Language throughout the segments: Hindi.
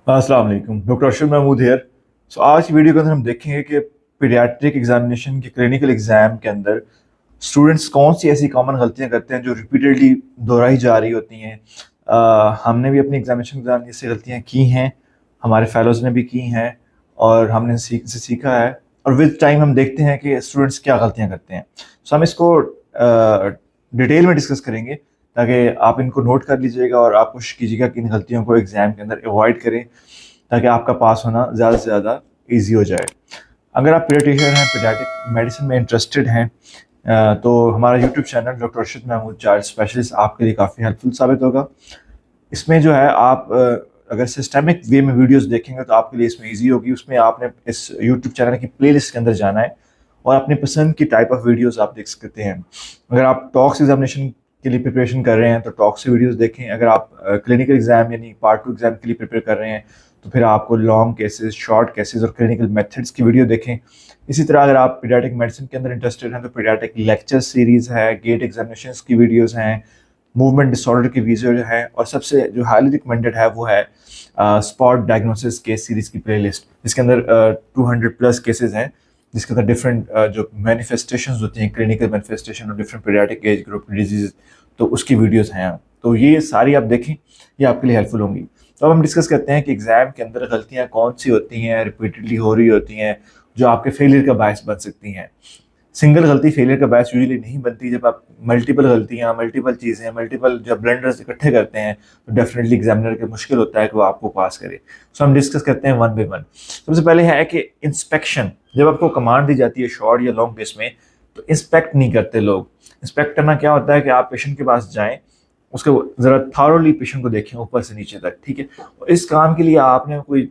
अस्सलाम वालेकुम, डॉक्टर अरशद महमूद हेयर। आज की वीडियो के अंदर हम देखेंगे कि पीडियाट्रिक एग्जामिनेशन के क्लिनिकल एग्जाम के अंदर स्टूडेंट्स कौन सी ऐसी कॉमन गलतियां करते हैं जो रिपीटेडली दोहराई जा रही होती हैं। हमने भी अपनी एग्जामिनेशन के दौरान ये सी गलतियां की हैं, हमारे फेलोज ने भी की हैं और हमने से सीखा है। और विद टाइम हम देखते हैं कि स्टूडेंट्स क्या गलतियां करते हैं। हम इसको डिटेल में डिस्कस करेंगे ताकि आप इनको नोट कर लीजिएगा और आप कोशिश कीजिएगा कि इन गलतियों को एग्जाम के अंदर अवॉइड करें ताकि आपका पास होना ज़्यादा से ज़्यादा ईजी हो जाए। अगर आप पीडियाट्रिशियन हैं, पीडियाट्रिक मेडिसिन में इंटरेस्टेड हैं, तो हमारा YouTube channel doctor Arshad Mahmood child specialist आपके लिए काफ़ी हेल्पफुल साबित होगा। इसमें जो है आप अगर सिस्टेमिक वे में वीडियोस देखेंगे तो आपके लिए इसमें इजी होगी। उसमें आपने इस यूट्यूब चैनल की प्लेलिस्ट के अंदर जाना है और अपनी पसंद की टाइप ऑफ वीडियोस आप देख सकते हैं। अगर आप टॉक्स एग्जामिनेशन के लिए प्रिपरेशन कर रहे हैं तो टॉक्स से वीडियोस देखें। अगर आप क्लिनिकल एग्जाम यानी पार्ट 2 एग्जाम के लिए प्रिपेयर कर रहे हैं तो फिर आपको लॉन्ग केसेस, शॉर्ट केसेस और क्लिनिकल मेथड्स की वीडियो देखें। इसी तरह अगर आप पीडियाट्रिक मेडिसिन के अंदर इंटरेस्टेड हैं तो पीडियाट्रिक लेक्चर सीरीज है, गेट एग्जामिनेशंस की वीडियोस हैं, मूवमेंट डिसऑर्डर की वीडियो है और सबसे जो हाईली रिकमेंडेड है वो है स्पॉट डायग्नोसिस केस सीरीज की प्लेलिस्ट, जिसके अंदर 200 प्लस केसेस हैं, जिसके अंदर डिफरेंट जो मैनिफेस्टेशंस होती हैं, क्लिनिकल मैनिफेस्टेशन और different paediatric age group disease, तो उसकी वीडियोस हैं। तो ये सारी आप देखें, ये आपके लिए हेल्पफुल होंगी। तो अब हम डिस्कस करते हैं कि एग्जाम के अंदर गलतियां कौन सी होती हैं, रिपीटेडली हो रही होती हैं, जो आपके फेलियर का बायस बन सकती हैं। सिंगल गलती फेलियर का बायस यूजुअली नहीं बनती। जब आप मल्टीपल गलतियां, मल्टीपल चीज़ें, मल्टीपल जब ब्लेंडर्स इकट्ठे करते हैं तो डेफिनेटली एग्जामिनर के मुश्किल होता है कि वो आपको पास करे। सो हम डिस्कस करते हैं वन बाय वन। सबसे पहले है कि इंस्पेक्शन। जब आपको कमांड दी जाती है शॉर्ट या लॉन्ग केस में तो इंस्पेक्ट नहीं करते लोग। इंस्पेक्ट करना क्या होता है कि आप पेशेंट के पास जाएं, उसको ज़रा थारोली पेशेंट को देखें ऊपर से नीचे तक, ठीक है। और इस काम के लिए आपने कोई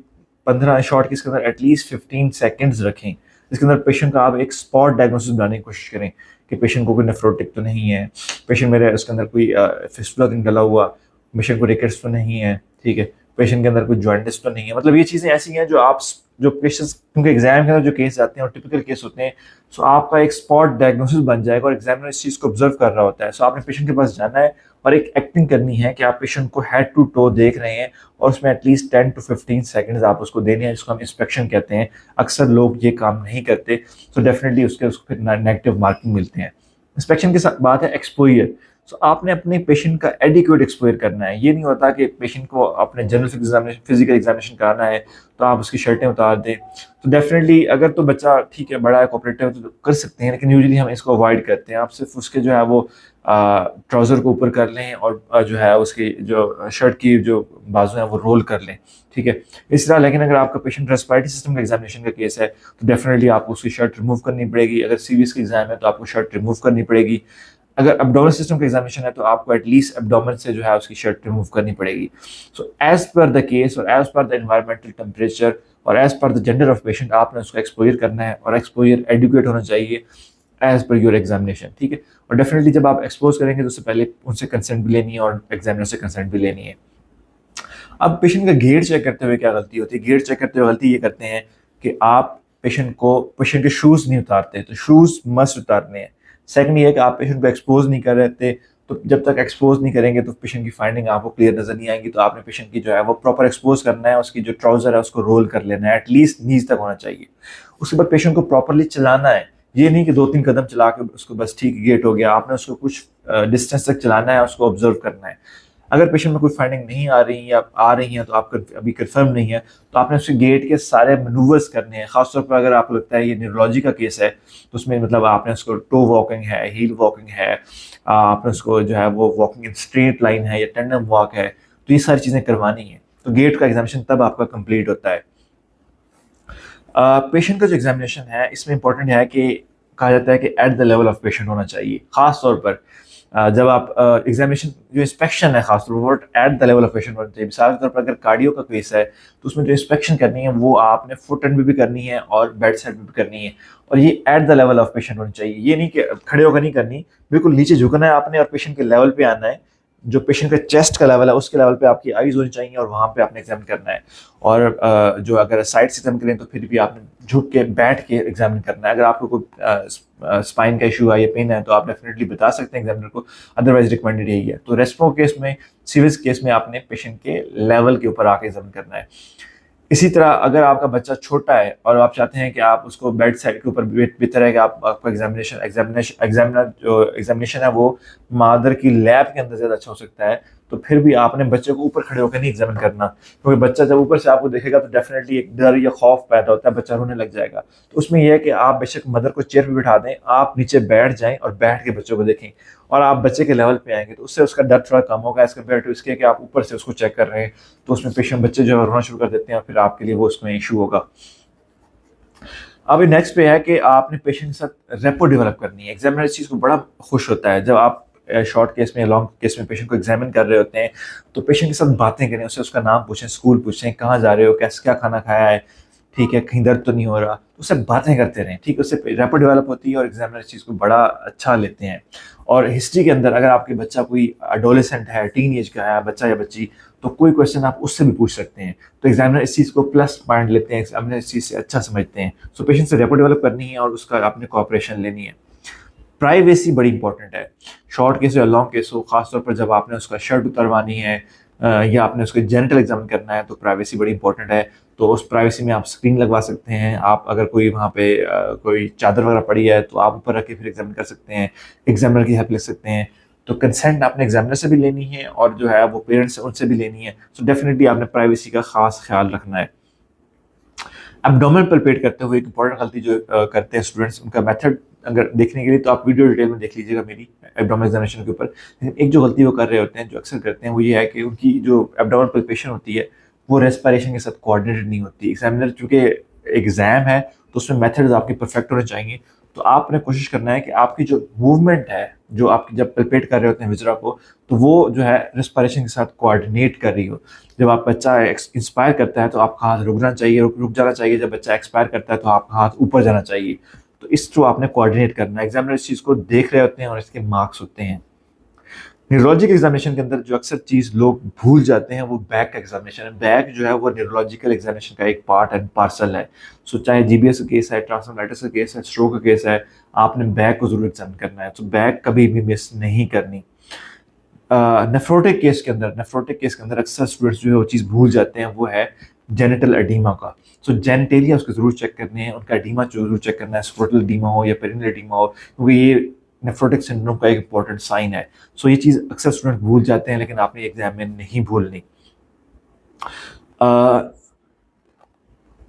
15 शॉर्ट केस के अंदर एटलीस्ट 15 सेकेंड्स रखें, जिसके अंदर पेशेंट का आप एक स्पॉट डायग्नोसिस बनाने की कोशिश करें कि पेशेंट को कोई नेफ्रोटिक तो नहीं है, पेशेंट मेरे उसके अंदर कोई फिस्टुला तो नहीं डला हुआ, पेशेंट को रिकेट्स तो नहीं है, ठीक है, पेशेंट के अंदर कोई जॉइंटिस तो नहीं है। मतलब ये चीज़ें ऐसी हैं जो आप जो पेशेंट्स, क्योंकि एग्जाम के अंदर जो केस आते हैं और टिपिकल केस होते हैं, सो आपका एक स्पॉट डायग्नोसिस बन जाएगा और एग्जामिनर इस चीज़ को ऑब्जर्व कर रहा होता है। सो आपने पेशेंट के पास जाना है और एक एक्टिंग करनी है कि आप पेशेंट को हेड टू टो देख रहे हैं और उसमें एटलीस्ट 10 to 15 सेकंड्स आप उसको देने हैं, जिसको हम इंस्पेक्शन कहते हैं। अक्सर लोग ये काम नहीं करते, सो डेफिनेटली उसको फिर नेगेटिव मार्किंग मिलते हैं। इंस्पेक्शन के साथ बात है एक्सपोजर। सो आपने अपने पेशेंट का एडिक्वेट एक्सपोजर करना है। ये नहीं होता कि पेशेंट को अपने जनरल फिजिकल एग्जामिनेशन कराना है तो आप उसकी शर्टें उतार दें। तो डेफिनेटली अगर तो बच्चा ठीक है, बड़ा है, कोऑपरेटिव है, तो कर सकते हैं, लेकिन यूजुअली हम इसको अवॉइड करते हैं। आप सिर्फ उसके जो है वो ट्राउज़र को ऊपर कर लें और जो है उसकी जो शर्ट की जो बाजू हैं वो रोल कर लें, ठीक है। इस तरह, लेकिन अगर आपका पेशेंट रेस्पिरेटरी सिस्टम का एग्जामिनेशन का केस है तो डेफिनेटली आपको उसकी शर्ट रिमूव करनी पड़ेगी। अगर सीवीएस का एग्जाम है तो आपको शर्ट रिमूव करनी पड़ेगी। अगर एब्डोमेन सिस्टम का एग्जामिनेशन है तो आपको एटलीस्ट एब्डोमेन से जो है उसकी शर्ट रिमूव करनी पड़ेगी। So as per the case और as per the environmental temperature और as per the gender of patient आपने उसको एक्सपोजर करना है और एक्सपोजर एडुकेट होना चाहिए एज पर योर एग्जामिनेशन, ठीक है। और डेफिनेटली जब आप एक्सपोज करेंगे तो उससे पहले उनसे कंसेंट भी लेनी है और एग्जामिनर से कंसेंट भी लेनी है। अब पेशेंट का गियर चेक करते हुए क्या गलती होती है? गियर चेक करते हुए गलती ये करते हैं कि आप पेशेंट के शूज़ नहीं उतारते, तो शूज़ मस्ट उतारने हैं। सेकंड ये है कि आप पेशेंट को एक्सपोज नहीं कर रहे, तो जब तक एक्सपोज नहीं करेंगे तो पेशेंट की फाइंडिंग आपको क्लियर नजर नहीं आएगी। तो आपने पेशेंट की जो है वो प्रॉपर एक्सपोज करना है, उसकी जो ट्राउजर है उसको रोल कर लेना है, एटलीस्ट नीज तक होना चाहिए। उसके बाद पेशेंट को प्रॉपरली चलाना है। ये नहीं कि 2-3 कदम चला के उसको बस ठीक गेट हो गया, आपने उसको कुछ डिस्टेंस तक चलाना है, उसको ऑब्जर्व करना है। अगर पेशेंट में कोई फाइंडिंग नहीं आ रही या आ रही हैं तो आप अभी कंफर्म नहीं है तो आपने उसके गेट के सारे मनूवर्स करने हैं। खासतौर पर अगर आपको लगता है ये न्यूरोलॉजी का केस है तो उसमें मतलब आपने उसको टो वॉकिंग है, हील वॉकिंग है, आपने उसको जो है वो वॉकिंग इन स्ट्रेट लाइन है या टेंडम वॉक है, तो ये सारी चीज़ें करवानी है। तो गेट का एग्जामिनेशन तब आपका कंप्लीट होता है। पेशेंट का जो एग्जामिनेशन है इसमें इंपॉर्टेंट है कि कहा जाता है कि at the level of patient होना चाहिए। खास तौर पर जब आप एग्जामिनेशन जो इंस्पेक्शन है खासतौर पर at the level of patient होना चाहिए। मिसाल के तौर पर अगर कार्डियो का केस है तो उसमें जो इंस्पेक्शन करनी है वो आपने फुट एंड भी करनी है और बेड साइड भी करनी है, और ये at the level of patient होनी चाहिए। ये नहीं कि खड़े होकर नहीं करनी, बिल्कुल नीचे झुकना है आपने और पेशेंट के लेवल पे आना है। जो पेशेंट का चेस्ट का लेवल है उसके लेवल पे आपकी आईज होनी चाहिए और वहाँ पे आपने एग्जामिन करना है। और जो अगर साइड से एग्जामिन करें तो फिर भी आपने झुक के बैठ के एग्जामिन करना है। अगर आपको कोई स्पाइन का इशू है या पेन है तो आप डेफिनेटली बता सकते हैं एग्जामिनर को, अदरवाइज रिकमेंडेड यही है। तो रेस्पो केस में, सीरियस केस में आपने पेशेंट के लेवल के ऊपर आके एग्जामिन करना है। इसी तरह अगर आपका बच्चा छोटा है और आप चाहते हैं कि आप उसको बेड साइड के ऊपर बेहतर है कि आप आपका एग्जामिनेशन है वो मादर की लैब के अंदर ज़्यादा अच्छा हो सकता है, तो फिर भी आपने बच्चे को ऊपर खड़े होकर नहीं एग्जामिन करना, क्योंकि बच्चा जब ऊपर से आपको देखेगा तो डेफिनेटली एक डर या खौफ पैदा होता है, बच्चा रोने लग जाएगा। तो उसमें यह है कि आप बेशक मदर को चेयर पर बिठा दें, आप नीचे बैठ जाएं और बैठ के बच्चों को देखें और आप बच्चे के लेवल पे आएंगे तो उससे उसका डर थोड़ा कम होगा एज कम्पेयर टू इसके कि आप ऊपर से उसको चेक कर रहे हैं तो उसमें पेशेंट बच्चे जो है रोना शुरू कर देते हैं और फिर आपके लिए वो उसमें इशू होगा। अभी नेक्स्ट पे है कि आपने पेशेंट के साथ रेपो डेवलप करनी है। एग्जामिनर इस चीज़ को बड़ा खुश होता है जब आप शॉर्ट केस में, लॉन्ग केस में पेशेंट को एग्जामिन कर रहे होते हैं तो पेशेंट के साथ बातें करें, उससे उसका नाम पूछें, स्कूल पूछें, कहाँ जा रहे हो, कैसे, क्या खाना खाया है, ठीक है, कहीं दर्द तो नहीं हो रहा, तो उससे बातें करते रहें, ठीक है, उससे रेपो डेवलप होती है और एग्जामिनर इस चीज़ को बड़ा अच्छा लेते हैं। और हिस्ट्री के अंदर अगर आपके बच्चा कोई एडोलेसेंट है, टीन एज का है बच्चा या बच्ची, तो कोई क्वेश्चन आप उससे भी पूछ सकते हैं। तो एग्जामिनर इस चीज़ को प्लस पॉइंट लेते हैं, एग्जामिनर इस चीज़ से अच्छा समझते हैं। सो पेशेंट से रेपो डेवलप करनी है और उसका आपने कोऑपरेशन लेनी है। प्राइवेसी बड़ी इंपॉर्टेंट है, शॉर्ट केस हो या लॉन्ग केस हो, खासतौर पर जब आपने उसका शर्ट उतरवानी है या आपने उसके जेनिटल एग्जामिन करना है तो प्राइवेसी बड़ी इंपॉर्टेंट है। तो उस प्राइवेसी में आप स्क्रीन लगवा सकते हैं, आप अगर कोई वहाँ पे कोई चादर वगैरह पड़ी है तो आप ऊपर रख के फिर एग्जामिन कर सकते हैं, एग्जामिनर की हेल्प ले सकते हैं। तो कंसेंट आपने एग्जामिनर से भी लेनी है और जो है वो पेरेंट्स उनसे भी लेनी है। सो डेफिनेटली आपने प्राइवेसी का खास ख्याल रखना है। एब्डोमेन पल्पेट करते हुए एक इंपॉर्टेंट गलती जो करते हैं स्टूडेंट्स, उनका मेथड अगर देखने के लिए तो आप वीडियो डिटेल में देख लीजिएगा मेरी एब्डोमेन एग्जामिनेशन के ऊपर। लेकिन एक जो गलती वो कर रहे होते हैं, जो अक्सर करते हैं, वो ये है कि उनकी जो एब्डोमेन पल्पेशन होती है वो रेस्पिरेशन के साथ कोऑर्डिनेटेड नहीं होती। एग्जामिनर चूंकि एग्जाम है तो उसमें मेथड्स आपके परफेक्ट होने चाहिए, तो आपने कोशिश करना है कि आपकी जो मूवमेंट है, जो आप जब पल्पेट कर रहे होते हैं विजरा को, तो वो जो है रेस्पिरेशन के साथ कोऑर्डिनेट कर रही हो। जब आप बच्चा इंस्पायर करता है तो आपका हाथ रुकना चाहिए, रुक जाना चाहिए। जब बच्चा एक्सपायर करता है तो आपका हाथ ऊपर जाना चाहिए। तो इस थ्रू आपने कोऑर्डिनेट करना है। एग्जामिनर इस चीज़ को देख रहे होते हैं और इसके मार्क्स होते हैं। न्यूरोलॉजिकल एग्जामिनेशन के अंदर जो अक्सर चीज़ लोग भूल जाते हैं वो बैक का एग्जामिनेशन है। बैक जो है वो न्यूरोलॉजिकल एग्जामिनेशन का एक पार्ट एंड पार्सल है। सो चाहे जीबीएस का केस है, ट्रांसफार्माइटिस का केस है, स्ट्रोक का केस है, आपने बैक को जरूर एग्जामिन करना है। तो बैक कभी भी मिस नहीं करनी। नेफ्रोटिक केस के अंदर अक्सर स्टूडेंट्स जो है वो चीज़ भूल जाते हैं, वो है जेनिटल एडीमा का। सो जेनिटेलिया उसको जरूर चेक करने हैं, उनका एडीमा जरूर चेक करना है, स्क्रोटल एडीमा हो या पेरिनियल एडीमा हो, क्योंकि ये नेफ्रोटिक सिंड्रोम का एक इंपॉर्टेंट साइन है। सो ये चीज़ अक्सर स्टूडेंट भूल जाते हैं, लेकिन आपने एग्जाम में नहीं भूलनी।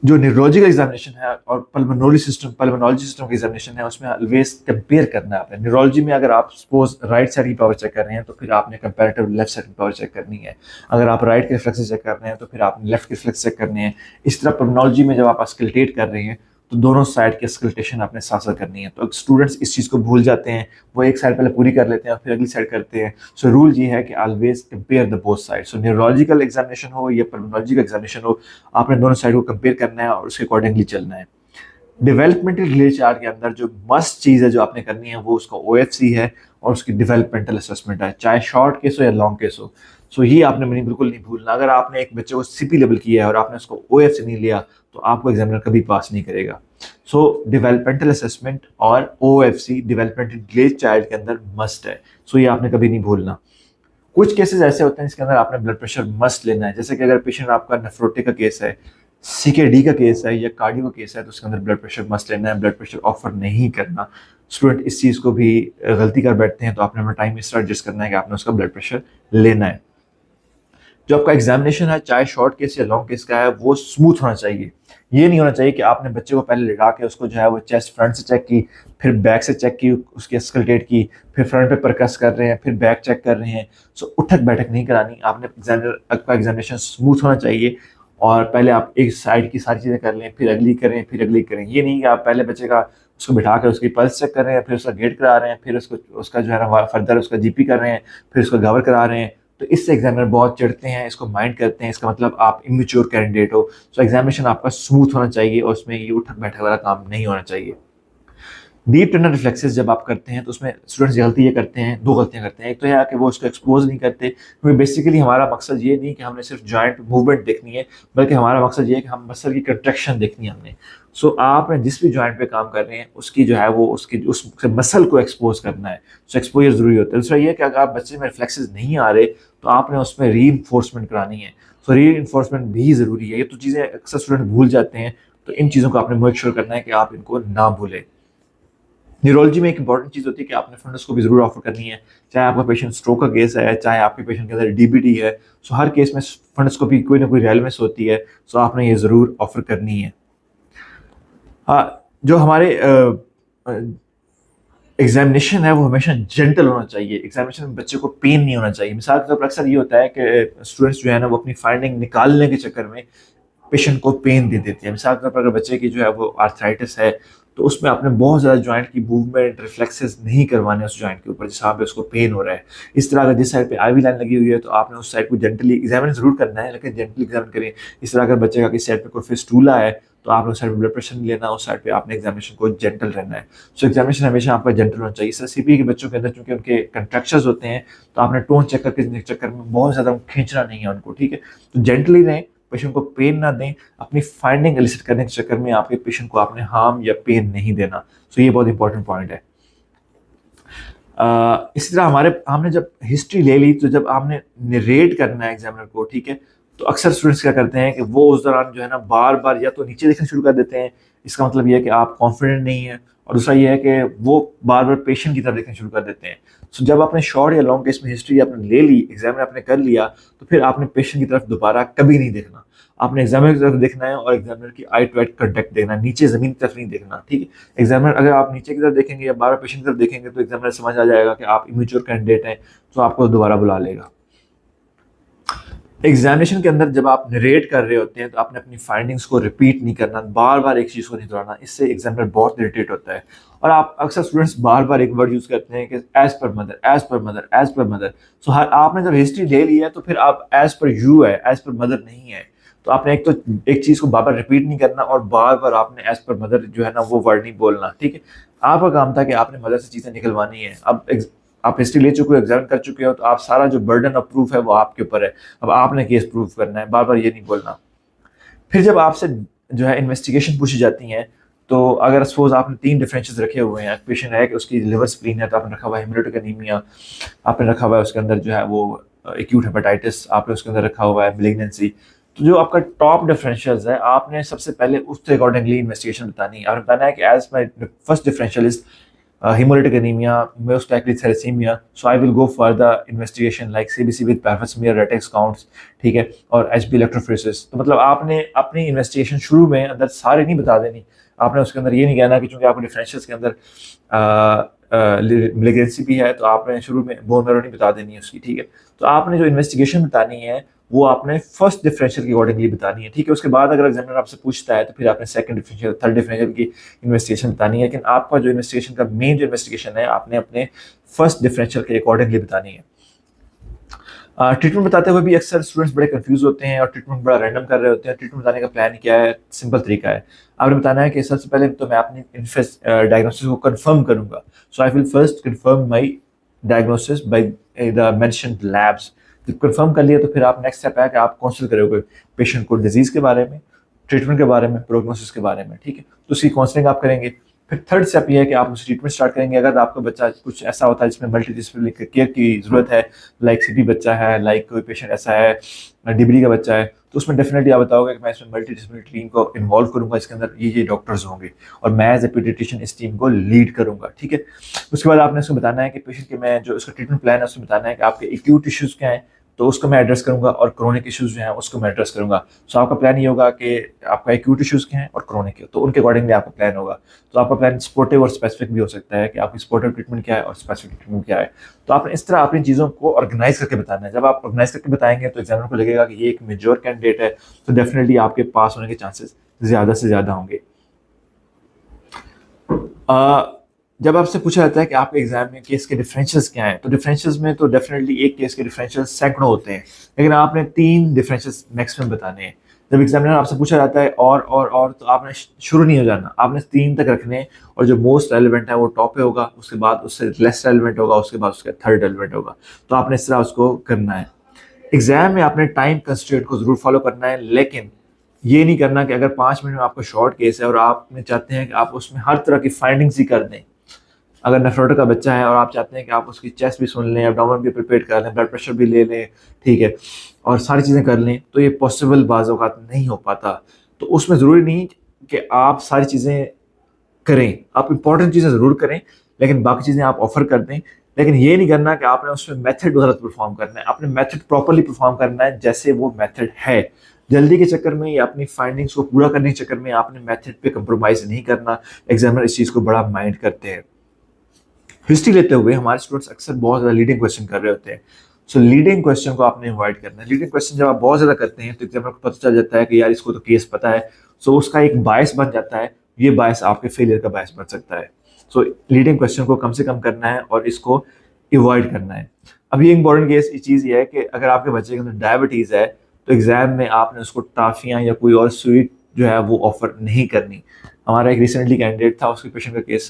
जो न्यूरोलॉजिकल एग्जामिनेशन है और पल्मोनोलॉजी सिस्टम का एग्जामिनेशन है, उसमें ऑलवेज कंपेयर करना है आपने। न्यूरोलॉजी में अगर आप सपोज राइट साइड की पावर चेक कर रहे हैं तो फिर आपने कंपैरेटिव लेफ्ट साइड की पावर चेक करनी है। अगर आप राइट के रिफ्लेक्स चेक कर रहे हैं तो फिर आपने लेफ्ट के रिफ्लेक्स चेक करने हैं। इस तरह पल्मोनोलॉजी में जब आप स्कल्टेट कर रहे हैं तो दोनों साइड की स्कल्टेशन आपने साथ साथ करनी है। तो स्टूडेंट्स इस चीज़ को भूल जाते हैं, वो एक साइड पहले पूरी कर लेते हैं और फिर अगली साइड करते हैं। सो रूल ये है कि always compare the both side. So neurological examination हो या पल्मोनोलॉजी का एग्जामिनेशन हो, आपने दोनों साइड को कंपेयर करना है और उसके अकॉर्डिंगली चलना है। डेवलपमेंटल डिले चार्ट के अंदर जो मस्ट चीज़ है जो आपने करनी है वो उसका ओएफसी है और उसकी डेवलपमेंटल असेसमेंट है, चाहे शॉर्ट केस हो या लॉन्ग केस हो। सो ये आपने मैंने बिल्कुल नहीं भूलना। अगर आपने एक बच्चे को सीपी लेवल किया है और आपने उसको ओएफसी नहीं लिया तो आपको एग्जामिनर कभी पास नहीं करेगा। सो डेवलपमेंटल असेसमेंट और ओएफसी डेवलपमेंटल डिले चार्ट के अंदर मस्ट है। सो ये आपने कभी नहीं भूलना। कुछ केसेस ऐसे होते हैं जिसके अंदर आपने ब्लड प्रेशर मस्ट लेना है, जैसे कि अगर पेशेंट आपका नेफ्रोटिक का केस है, सीकेडी का केस है या कार्डियो का केस है, तो उसके अंदर ब्लड प्रेशर मस्ट लेना है, ब्लड प्रेशर ऑफर नहीं करना। स्टूडेंट इस चीज़ को भी गलती कर बैठते हैं, तो आपने अपना टाइम इस तरह एडजस्ट करना है कि आपने उसका ब्लड प्रेशर लेना है। जो आपका एग्जामिनेशन है, चाहे शॉर्ट केस या लॉन्ग केस का है, वो स्मूथ होना चाहिए। ये नहीं होना चाहिए कि आपने बच्चे को पहले लिटा के उसको जो है वो चेस्ट फ्रंट से चेक की, फिर बैक से चेक की, उसकी स्कल्टेट की, फिर फ्रंट पे परकस कर रहे हैं, फिर बैक चेक कर रहे हैं। सो उठक बैठक नहीं करानी। आपने आपका एग्जामिनेशन स्मूथ होना चाहिए और पहले आप एक साइड की सारी चीज़ें कर लें, फिर अगली करें, फिर अगली करें। ये नहीं कि आप पहले बच्चे का उसको बिठा कर उसकी पल्स चेक कर रहे हैं, फिर उसका गेट करा रहे हैं, फिर उसको उसका जो है ना फर्दर उसका जीपी कर रहे हैं, फिर उसका गवर करा रहे हैं। तो इससे एग्जामिनर बहुत चिढ़ते हैं, इसको माइंड करते हैं, इसका मतलब आप इमेच्योर कैंडिडेट हो। सो एग्जामिनेशन आपका स्मूथ होना चाहिए और उसमें ये उठक बैठक वाला काम नहीं होना चाहिए। डीप टर्नर रिफ्लेक्सेस जब आप करते हैं तो उसमें स्टूडेंट्स गलती ये करते हैं, दो गलतियां करते हैं। एक तो है कि वो उसको एक्सपोज नहीं करते, क्योंकि बेसिकली हमारा मकसद ये नहीं कि हमने सिर्फ जॉइंट मूवमेंट देखनी है, बल्कि हमारा मकसद ये है कि हम मसल की कंट्रैक्शन देखनी है हमने। सो आपने जिस भी जॉइंट पे काम कर रहे हैं उसकी जो है वो उसकी उस मसल को एक्सपोज करना है। सो एक्सपोजर जरूरी होता है। दूसरा ये कि अगर आप बच्चे में रिफ्लेक्सेस नहीं आ रहे तो आपने उसमें री इन्फोर्समेंट करानी है। सो री इन्फोर्समेंट भी ज़रूरी है। ये तो चीज़ें अक्सर स्टूडेंट भूल जाते हैं, तो इन चीज़ों को आपने मेक श्योर करना है कि आप इनको ना भूलें। न्यूरोलॉजी में एक इंपॉर्टेंट चीज़ होती है कि आपने फंडस को भी जरूर ऑफर करनी है, चाहे आपका पेशेंट स्ट्रोक का केस है, चाहे आपके पेशेंट के अंदर डीबीटी है। सो हर केस में फंडस को भी कोई ना कोई रेलेवेंस होती है। सो आपने ये ज़रूर ऑफर करनी है। जो हमारे एग्जामिनेशन है वो हमेशा जेंटल होना चाहिए। एग्जामिनेशन में बच्चे को पेन नहीं होना चाहिए। मिसाल के तौर पर अक्सर ये होता है कि स्टूडेंट्स जो है ना वो अपनी फाइंडिंग निकालने के चक्कर में पेशेंट को पेन दे देती है। मिसाल के तौर पर अगर बच्चे की जो है वो आर्थराइटिस है तो उसमें आपने बहुत ज़्यादा जॉइंट की मूवमेंट रिफ्लेक्सेस नहीं करवाने उस जॉइंट के ऊपर जहाँ पे उसको पेन हो रहा है। इस तरह अगर जिस साइड पे आईवी लाइन लगी हुई है तो आपने उस साइड को जेंटली एग्जामिन जरूर करना है, लेकिन जेंटली एग्जामिन करें। इस तरह अगर बच्चे का किसी साइड पे कोई फिस्टूला है तो आपने उस साइड पे ब्लड प्रेशर नहीं लेना, उस साइड पे आपने एग्जामिनेशन को जेंटल रहना है। सो एग्जामिनेशन हमेशा आपका जेंटल होना चाहिए। सर सीपी के बच्चों के अंदर चूंकि उनके कंट्रैक्शंस होते हैं तो आपने टोन चेक करके चक्कर में बहुत ज़्यादा खींचना नहीं है उनको, ठीक है। तो जेंटली रहें, पेशेंट को पेन ना दें। अपनी फाइंडिंग एलिसिट करने के चक्कर में आपके पेशेंट को आपने हार्म या पेन नहीं देना। सो ये बहुत इंपॉर्टेंट पॉइंट है। इसी तरह हमने जब हिस्ट्री ले ली तो जब आपने नरेट करना है एग्जामिनर को, ठीक है, तो अक्सर स्टूडेंट्स क्या करते हैं कि वो उस दौरान जो है ना बार बार या तो नीचे देखना शुरू कर देते हैं। इसका मतलब ये है कि आप कॉन्फिडेंट नहीं है, और दूसरा ये है कि वो बार बार पेशेंट की तरफ देखना शुरू कर देते हैं। सो जब आपने शॉर्ट या लॉन्ग केस में हिस्ट्री आपने ले ली, एग्जामिनर आपने कर लिया, तो फिर आपने पेशेंट की तरफ दोबारा कभी नहीं देखना। आपने एग्जामिनर की तरफ देखना है और एग्जामिनर की आई टू आई कंटेक्ट देखना है, नीचे जमीन की तरफ नहीं देखना, ठीक है। एग्जामिनर अगर आप नीचे की तरफ देखेंगे या बार पेशेंट की तरफ देखेंगे तो एग्जामिनर समझ आ जाएगा कि आप इमेच्योर कैंडिडेट हैं, तो आपको दोबारा बुला लेगा। एग्जामिनेशन के अंदर जब आप नरेट कर रहे होते हैं तो आपने अपनी फाइंडिंग्स को रिपीट नहीं करना, बार बार एक चीज़ को नहीं दोहराना। इससे एग्जामिनर बहुत इरिटेट होता है। और आप अक्सर स्टूडेंट्स बार बार एक वर्ड यूज करते हैं कि as per mother, as per mother, as per mother. So हर आपने जब हिस्ट्री ले ली है तो फिर आप एज पर यू है, एज पर मदर नहीं है। तो आपने एक चीज़ को बार बार रिपीट नहीं करना और बार बार आपने एज पर मदर जो है ना वो वर्ड नहीं बोलना, ठीक है। आपका काम था कि आपने मदर से चीज़ें निकलवानी है। अब आप हिस्ट्री ले चुके हो, एग्जामिन कर चुके हो, तो आप सारा जो बर्डन ऑफ प्रूफ है वो आपके ऊपर है। अब आपने केस प्रूफ करना है, बार बार ये नहीं बोलना। फिर जब आपसे जो है इन्वेस्टिगेशन पूछी जाती हैं, तो अगर सपोज आपने 3 डिफरेंसेस रखे हुए हैं, पेशेंट है कि उसकी लिवर स्प्लीन है तो आपने रखा हुआ है हेमोरेटिक एनीमिया, आपने रखा हुआ है उसके अंदर जो है वो एक्यूट हेपेटाइटिस, आपने उसके अंदर रखा हुआ है मैलिग्नेंसी। तो जो आपका टॉप डिफरेंशियल्स है आपने सबसे पहले उसके अकॉर्डिंगली इन्वेस्टिगेशन बतानी है। आपने बताना है कि as my first differential is hemolytic anemia, most likely thalassemia. So I will go for the investigation like CBC with pap smear, retex counts, ठीक है, और HB electrophoresis। तो मतलब आपने अपनी इन्वेस्टिगेशन शुरू में अंदर सारे नहीं बता देनी। आपने उसके अंदर ये नहीं कहना कि चूंकि आपको डिफरेंशियल्स के अंदर मिलिग्रेंसी भी है तो आपने शुरू में बोन मैरो नहीं बता देनी है उसकी, ठीक है। तो आपने जो इन्वेस्टिगेशन बतानी है वो आपने फर्स्ट डिफरेंशियल के अकॉर्डिंगली बतानी है, ठीक है। उसके बाद अगर एग्जामिनर आपसे पूछता है तो फिर आपने सेकंड डिफरेंशियल, थर्ड डिफरेंशियल की इन्वेस्टिगेशन बतानी है। लेकिन आपका जो इन्वेस्टिगेशन का मेन जो इन्वेस्टिगेशन है आपने अपने फर्स्ट डिफरेंशियल के अकॉर्डिंगली बतानी है। ट्रीटमेंट बताते हुए भी अक्सर स्टूडेंट्स बड़े कंफ्यूज होते हैं और ट्रीटमेंट बड़ा रैंडम कर रहे होते हैं। ट्रीटमेंट बताने का प्लान क्या है? सिंपल तरीका है। आपने बताना है कि सबसे पहले तो मैं अपनी डायग्नोसिस को कंफर्म करूंगा। So I will first confirm my diagnosis by the mentioned labs. जब कंफर्म कर लिया तो फिर आप नेक्स्ट स्टेप है कि आप काउंसिल करोगे पेशेंट को डिजीज के बारे में, ट्रीटमेंट के बारे में, प्रोग्नोसिस के बारे में, ठीक है। तो उसकी काउंसलिंग आप करेंगे। फिर थर्ड स्टेप ये है कि आप उसे ट्रीटमेंट स्टार्ट करेंगे। अगर आपका बच्चा कुछ ऐसा होता है जिसमें मल्टी डिसिप्लिनरी केयर की जरूरत है, लाइक सीपी बच्चा है, लाइक कोई पेशेंट ऐसा है डिबरी का बच्चा है, तो उसमें डेफिनेटली आप बताओगे कि मैं इसमें मल्टी डिसिप्लिनरी टीम को इन्वॉल्व करूंगा, इसके अंदर ये डॉक्टर्स होंगे और मैं एज ए पीडियाट्रिशियन इस टीम को लीड करूंगा, ठीक है। उसके बाद आपने उसको बताना है कि पेशेंट के मैं जो उसका ट्रीटमेंट प्लान है उसमें बताना है कि आपके एक्यूट इश्यूज क्या हैं तो उसको मैं एड्रेस करूंगा और क्रोनिक इश्यूज जो हैं उसको मैं एड्रेस करूंगा। सो आपका प्लान ये होगा कि आपका एक्यूट इश्यूज क्या हैं और क्रोनिक है, तो उनके अकॉर्डिंगली आपका प्लान होगा। तो आपका प्लान सपोर्टिव और स्पेसिफिक भी हो सकता है कि आपकी सपोर्टिव ट्रीटमेंट क्या है और स्पेसिफिक ट्रीटमेंट क्या है। तो आपने इस तरह अपनी चीज़ों को ऑर्गेनाइज करके बताना है। जब आप ऑर्गेनाइज करके बताएंगे तो एग्जामिनर को लगेगा कि ये एक मेजोर कैंडिडेट है, तो डेफिनेटली आपके पास होने के चांसेस ज़्यादा से ज़्यादा होंगे। जब आपसे पूछा जाता है कि आपके एग्जाम में केस के डिफरेंशियल्स क्या हैं, तो डिफरेंशियल्स में तो डेफिनेटली एक केस के डिफरेंशियल सैकड़ों होते हैं, लेकिन आपने 3 डिफरेंशियल्स मैक्सिमम बताने हैं। जब एग्जामिनर आपसे पूछा जाता है और तो आपने शुरू नहीं हो जाना, आपने 3 तक रखने, और जो मोस्ट रेलिवेंट है वो टॉप पे होगा, उसके बाद उससे लेस रेलिवेंट होगा, उसके बाद उसका थर्ड रेलिवेंट होगा। तो आपने इस तरह उसको करना है। एग्जाम में आपने टाइम कंस्ट्रेंट को जरूर फॉलो करना है, लेकिन ये नहीं करना कि अगर 5 मिनट में आपका शॉर्ट केस है और आपने चाहते हैं कि आप उसमें हर तरह की फाइंडिंग्स ही कर दें। अगर नेफ्रोटिक का बच्चा है और आप चाहते हैं कि आप उसकी चेस्ट भी सुन लें, एब्डोमेन भी प्रिपेयर कर लें, ब्लड प्रेशर भी ले लें, ठीक है, और सारी चीज़ें कर लें, तो ये पॉसिबल बाज़ औक़ात नहीं हो पाता। तो उसमें ज़रूरी नहीं कि आप सारी चीज़ें करें, आप इंपॉर्टेंट चीज़ें ज़रूर करें, लेकिन बाकी चीज़ें आप ऑफर कर दें। लेकिन ये नहीं करना कि आपने उसमें मेथड गलत परफॉर्म करना है, आपने मेथड प्रॉपरली परफॉर्म करना है जैसे वो मेथड है। जल्दी के चक्कर में या अपनी फाइंडिंग्स को पूरा करने के चक्कर में आपने मेथड पे कंप्रोमाइज़ नहीं करना। एग्जामिनर इस चीज़ को बड़ा माइंड करते हैं। हिस्ट्री लेते हुए हमारे स्टूडेंट्स अक्सर बहुत ज़्यादा लीडिंग क्वेश्चन कर रहे होते हैं। सो लीडिंग क्वेश्चन को आपने अवॉइड करना है। लीडिंग क्वेश्चन जब आप बहुत ज़्यादा करते हैं तो एग्जामिनर को पता चल जाता है कि यार इसको तो केस पता है, सो उसका एक बायस बन जाता है। ये बायस आपके फेलियर का बायस बन सकता है। सो लीडिंग क्वेश्चन को कम से कम करना है और इसको अवॉइड करना है। अब ये इंपॉर्टेंट केस चीज़ ये है कि अगर आपके बच्चे के अंदर डायबिटीज़ है तो एग्जाम में आपने उसको टाफियाँ या कोई और स्वीट जो है वो ऑफर नहीं करनी। हमारा एक रिसेंटली कैंडिडेट था, उसके पेशेंट का केस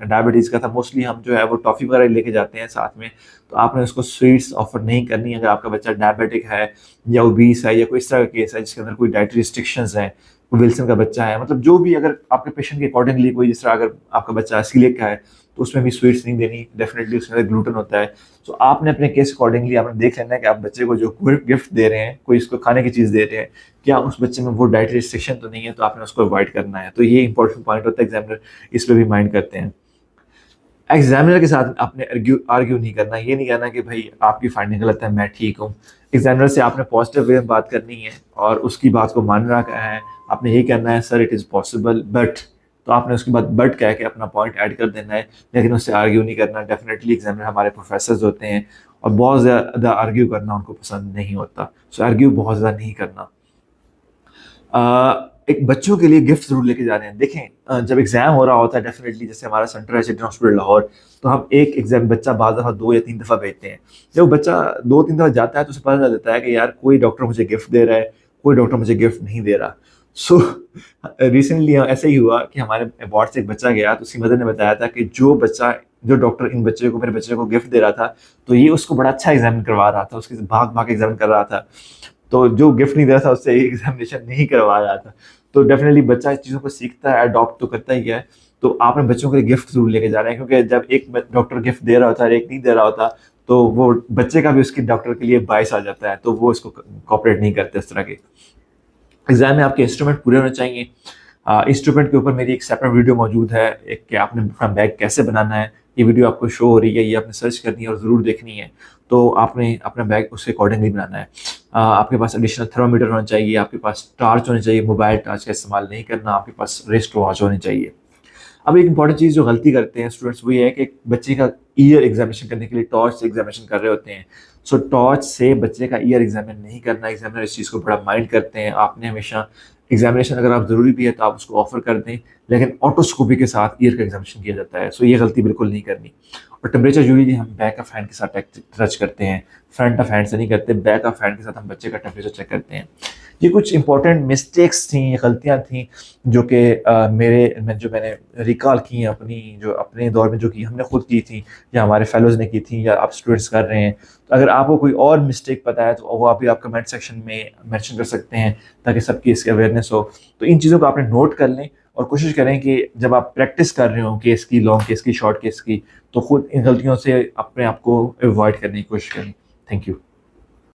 डायबिटीज़ का था। मोस्टली हम जो है वो टॉफ़ी वगैरह लेके जाते हैं साथ में, तो आपने उसको स्वीट्स ऑफर नहीं करनी अगर आपका बच्चा डायबिटिक है या ओबीस है या कोई इस तरह का केस है जिसके अंदर कोई डाइटरी रिस्ट्रिक्शंस हैं, कोई विल्सन का बच्चा है, मतलब जो भी अगर आपके पेशेंट के अकॉर्डिंगली कोई, जिस तरह अगर आपका बच्चा सीलिएक का है तो उसमें भी स्वीट्स नहीं देनी, डेफिनेटली उसमें ग्लूटेन होता है। तो आपने अपने केस अकॉर्डिंगली आपने देख लेना है कि आप बच्चे को जो गिफ्ट दे रहे हैं, कोई इसको खाने की चीज़ दे रहे हैं, क्या उस बच्चे में वो डाइटरी रिस्ट्रिक्शन तो नहीं है, तो आपने उसको अवॉइड करना है। तो ये इंपॉर्टेंट पॉइंट होता है, एग्जामिनर इस पर भी माइंड करते हैं। एग्जामिनर के साथ आपने आर्ग्यू नहीं करना, ये नहीं कहना कि भाई आपकी फाइंडिंग गलत है, मैं ठीक हूँ। एग्जामिनर से आपने पॉजिटिव वे में बात करनी है और उसकी बात को मानना है। आपने ये कहना है sir it is possible but, तो आपने उसके बाद बट कह के अपना पॉइंट ऐड कर देना है, लेकिन उससे आर्ग्यू नहीं करना। डेफिनेटली एग्जामिनर हमारे प्रोफेसर्स होते हैं और बहुत ज़्यादा आर्ग्यू करना उनको पसंद नहीं होता। सो आर्ग्यू बहुत ज़्यादा नहीं करना। एक बच्चों के लिए गिफ्ट जरूर लेके जाने हैं। देखें, जब एग्जाम हो रहा होता है, डेफिनेटली जैसे हमारा सेंटर है चिल्ड्रन हॉस्पिटल लाहौर, तो हम एक एग्जाम बच्चा बाद दफ़ा 2 या 3 दफ़ा भेजते हैं। जब बच्चा 2-3 दफ़ा जाता है तो उसे पता चल जाता है कि यार कोई डॉक्टर मुझे गिफ्ट दे रहा है, कोई डॉक्टर मुझे गिफ्ट नहीं दे रहा। सो रिसेंटली ऐसा ही हुआ कि हमारे वार्ड से एक बच्चा गया, तो उसकी मदर ने बताया था कि जो डॉक्टर मेरे बच्चे को गिफ्ट दे रहा था, तो ये उसको बड़ा अच्छा एग्जामिन करवा रहा था, उसके भाग भाग एग्जामिन कर रहा था। तो जो गिफ्ट नहीं दे रहा था उससे एग्जामिनेशन नहीं करवा रहा था। तो डेफिनेटली बच्चा इस चीज़ों को सीखता है, अडॉप्ट तो करता ही है। तो आपने बच्चों के लिए गिफ्ट जरूर लेके जा रहे हैं, क्योंकि जब एक डॉक्टर गिफ्ट दे रहा होता है और एक नहीं दे रहा होता, तो वो बच्चे का भी उसकी डॉक्टर के लिए बायस आ जाता है, तो वो इसको कॉपरेट नहीं करते इस तरह के। एग्जाम में आपके इंस्ट्रूमेंट पूरे होने चाहिए। इंस्ट्रूमेंट के ऊपर मेरी एक सेपरेट वीडियो मौजूद है, एक कि आपने अपना बैग कैसे बनाना है। ये वीडियो आपको शो हो रही है, ये आपने सर्च करनी है और ज़रूर देखनी है। तो आपने अपना बैग उसके अकॉर्डिंगली बनाना है। आपके पास एडिशनल थर्मामीटर होना चाहिए, आपके पास टार्च होनी चाहिए, मोबाइल टार्च का इस्तेमाल नहीं करना, आपके पास रिस्ट वॉच होनी चाहिए। अब एक इंपॉर्टेंट चीज़ जो गलती करते हैं स्टूडेंट्स वो ये है कि एक बच्चे का ईयर एग्जामिनेशन करने के लिए टॉर्च से एग्जामिनेशन कर रहे होते हैं। सो टॉर्च से बच्चे का ईयर एग्जामिन नहीं करना। एग्जामिनर इस चीज़ को बड़ा माइंड करते हैं। आपने हमेशा एग्जामिनेशन अगर आप ज़रूरी भी है तो आप उसको ऑफर कर दें, लेकिन ऑटोस्कोपी के साथ ईयर का एग्जामिनेशन किया जाता है। सो ये गलती बिल्कुल नहीं करनी। और टेम्परेचर यूजुअली हम बैक ऑफ हैंड के साथ टच करते हैं, फ्रंट ऑफ हैंड से नहीं करते। बैक ऑफ हैंड के साथ हम बच्चे का टेम्परेचर चेक करते हैं। ये कुछ इंपॉर्टेंट मिस्टेक्स थी, गलतियाँ थी जो कि मैंने रिकॉल की हैं अपने दौर में, जो कि हमने खुद की थी या हमारे फेलोज़ ने की थी या आप स्टूडेंट्स कर रहे हैं। तो अगर आपको कोई और मिस्टेक पता है तो वो आप कमेंट सेक्शन में मेंशन कर सकते हैं, ताकि सबकी इसकी अवेयरनेस हो। तो इन चीज़ों को आपने नोट कर लें और कोशिश करें कि जब आप प्रैक्टिस कर रहे हो केस की, लॉन्ग केस की, शॉर्ट केस की, तो खुद इन गलतियों से अपने आप को अवॉइड करने की कोशिश करें। Thank you.